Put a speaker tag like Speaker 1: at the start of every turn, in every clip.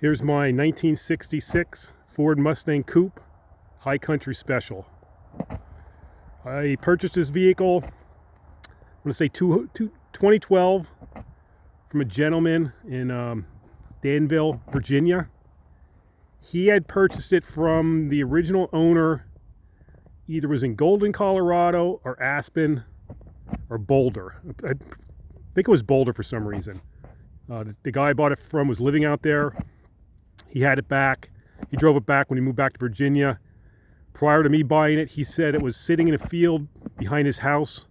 Speaker 1: Here's my 1966 Ford Mustang Coupe High Country Special. I purchased this vehicle, I'm going to say 2012, from a gentleman in Danville, Virginia. He had purchased it from the original owner, either was in Golden, Colorado, or Aspen, or Boulder. I think it was Boulder for some reason. The guy I bought it from was living out there. He had it back. He drove it back when he moved back to Virginia. Prior to me buying it, he said it was sitting in a field behind his house.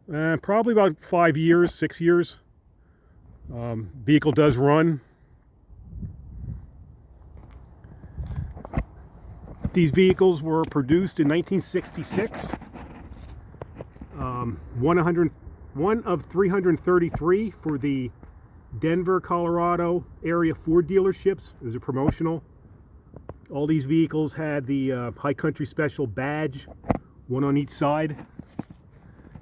Speaker 1: Probably about 5 years, 6 years. Vehicle does run. These vehicles were produced in 1966. One of 333 for the Denver, Colorado area Ford dealerships. It was a promotional. All these vehicles had the High Country Special badge, one on each side.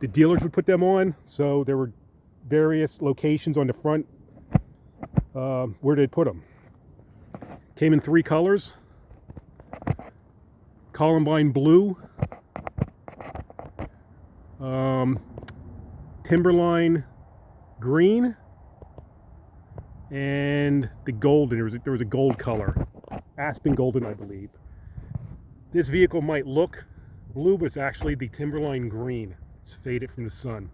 Speaker 1: The dealers would put them on, so there were various locations on the front where they'd put them. Came in 3 colors: Columbine blue, Timberline green, and the golden. There was a gold color, Aspen golden, I believe. This vehicle might look blue, but it's actually the Timberline green. It's faded from the sun.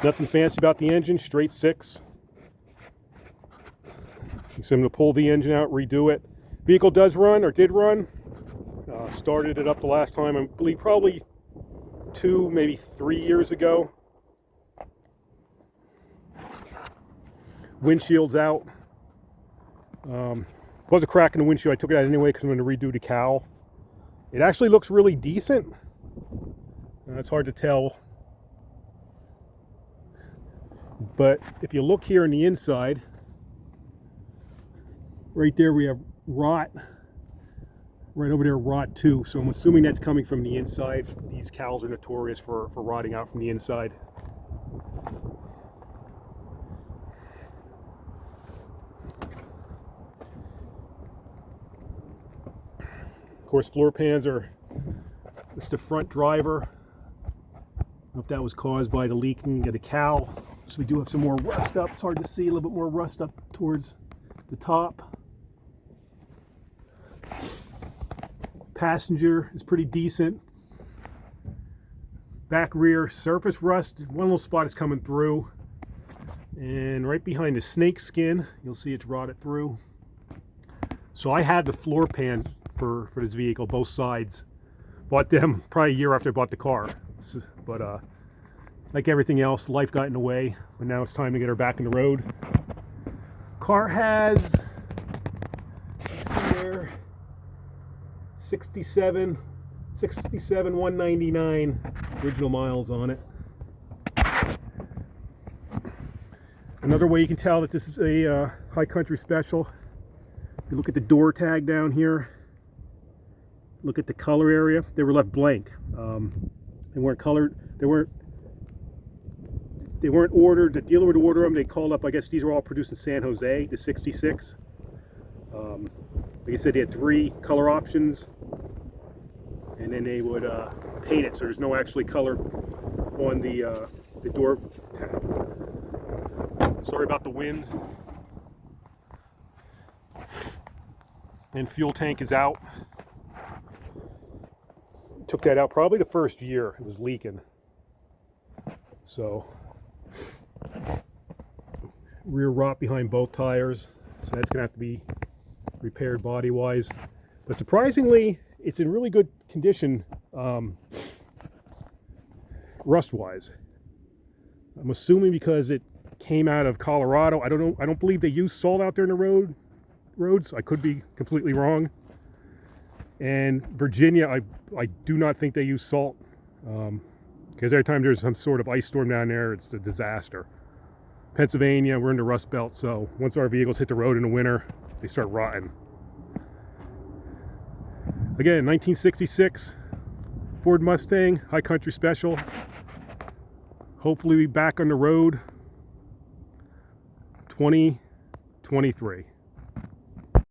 Speaker 1: Nothing fancy about the engine, straight 6. So I'm going to pull the engine out, redo it. Vehicle does run, or did run. Started it up the last time, I believe probably 2, maybe 3 years ago. Windshield's out. Was a crack in the windshield. I took it out anyway because I'm going to redo the cowl. It actually looks really decent. It's hard to tell. But if you look here on the inside, right there we have rot. Right over there, rot too. So I'm assuming that's coming from the inside. These cowls are notorious for rotting out from the inside. Of course, floor pans are just the front driver. I don't know if that was caused by the leaking of the cowl. So we do have some more rust up. It's hard to see, a little bit more rust up towards the top. Passenger is pretty decent. Back rear surface rust. One little spot is coming through. And right behind the snake skin, you'll see it's rotted through. So I had the floor pan for this vehicle, both sides. Bought them probably a year after I bought the car. But like everything else, life got in the way. But now it's time to get her back on the road. Car has, let's see there, 199 original miles on it. Another way you can tell that this is a High Country Special, you look at the door tag down here, look at the color area. They were left blank. They weren't colored. They weren't ordered. The dealer would order them. They called up. I guess these were all produced in San Jose, the 66. Like I said, they had 3 color options, and then they would paint it so there's no actually color on the door tab. Sorry about the wind. And fuel tank is out. Took that out probably the first year. It was leaking. So rear rot behind both tires. So that's gonna have to be repaired body wise. But surprisingly, it's in really good condition rust wise. I'm assuming because it came out of Colorado. I don't know. I don't believe they use salt out there in the roads. I could be completely wrong. And Virginia, I do not think they use salt, because every time there's some sort of ice storm down there, it's a disaster. Pennsylvania, we're in the Rust Belt, so once our vehicles hit the road in the winter, they start rotting. Again, 1966 Ford Mustang High Country Special. Hopefully be back on the road 2023.